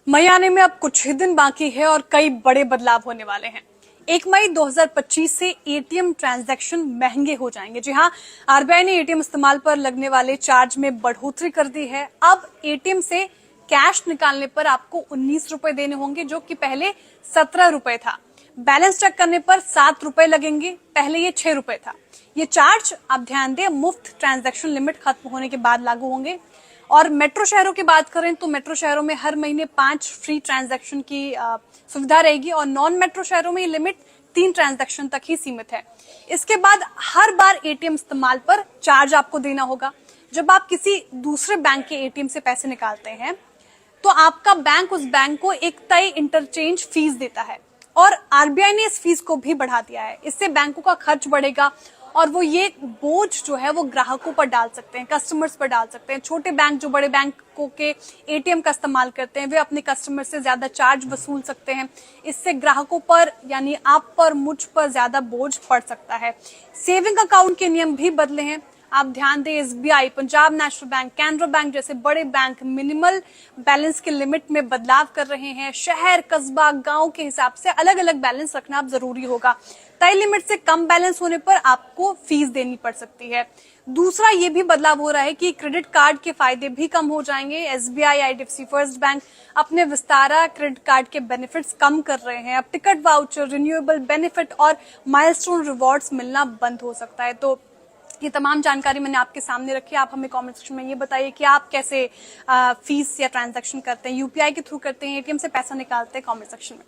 मई आने में अब कुछ ही दिन बाकी है और कई बड़े बदलाव होने वाले हैं। 1 मई 2025 से एटीएम ट्रांजैक्शन महंगे हो जाएंगे। जी हां, आरबीआई ने एटीएम इस्तेमाल पर लगने वाले चार्ज में बढ़ोतरी कर दी है। अब एटीएम से कैश निकालने पर आपको 19 रुपए देने होंगे, जो कि पहले 17 रुपए था। बैलेंस चेक करने पर 7 रुपए लगेंगे, पहले ये 6 रुपए था। ये चार्ज, आप ध्यान दें, मुफ्त ट्रांजैक्शन लिमिट खत्म होने के बाद लागू होंगे। और मेट्रो शहरों की बात करें तो मेट्रो शहरों में हर महीने 5 फ्री ट्रांजैक्शन की सुविधा रहेगी और नॉन मेट्रो शहरों में ये लिमिट 3 ट्रांजैक्शन तक ही सीमित है। इसके बाद हर बार एटीएम इस्तेमाल पर चार्ज आपको देना होगा। जब आप किसी दूसरे बैंक के एटीएम से पैसे निकालते हैं तो आपका बैंक उस बैंक को एक तय इंटरचेंज फीस देता है और आरबीआई ने इस फीस को भी बढ़ा दिया है। इससे बैंकों का खर्च बढ़ेगा और वो ये बोझ जो है वो ग्राहकों पर डाल सकते हैं, कस्टमर्स पर डाल सकते हैं। छोटे बैंक जो बड़े बैंकों के एटीएम का इस्तेमाल करते हैं, वे अपने कस्टमर से ज्यादा चार्ज वसूल सकते हैं। इससे ग्राहकों पर, यानी आप पर, मुझ पर ज्यादा बोझ पड़ सकता है। सेविंग अकाउंट के नियम भी बदले हैं। आप ध्यान दें, SBI, Punjab national bank, Canara bank जैसे बड़े बैंक मिनिमल बैलेंस के लिमिट में बदलाव कर रहे हैं। शहर, कस्बा, गांव के हिसाब से अलग अलग बैलेंस रखना अब जरूरी होगा। तय लिमिट से कम बैलेंस होने पर आपको फीस देनी पड़ सकती है। दूसरा ये भी बदलाव हो रहा है कि क्रेडिट कार्ड के फायदे भी कम हो जाएंगे। एसबीआई, आईडीएफसी फर्स्ट बैंक अपने विस्तारा क्रेडिट कार्ड के बेनिफिट्स कम कर रहे हैं। अब टिकट वाउचर, रिन्यूएबल बेनिफिट और माइलस्टोन रिवॉर्ड्स मिलना बंद हो सकता है। तो ये तमाम जानकारी मैंने आपके सामने रखी है। आप हमें कमेंट सेक्शन में ये बताइए कि आप कैसे फीस या ट्रांजैक्शन करते हैं, यूपीआई के थ्रू करते हैं, एटीएम से पैसा निकालते हैं, कमेंट सेक्शन में।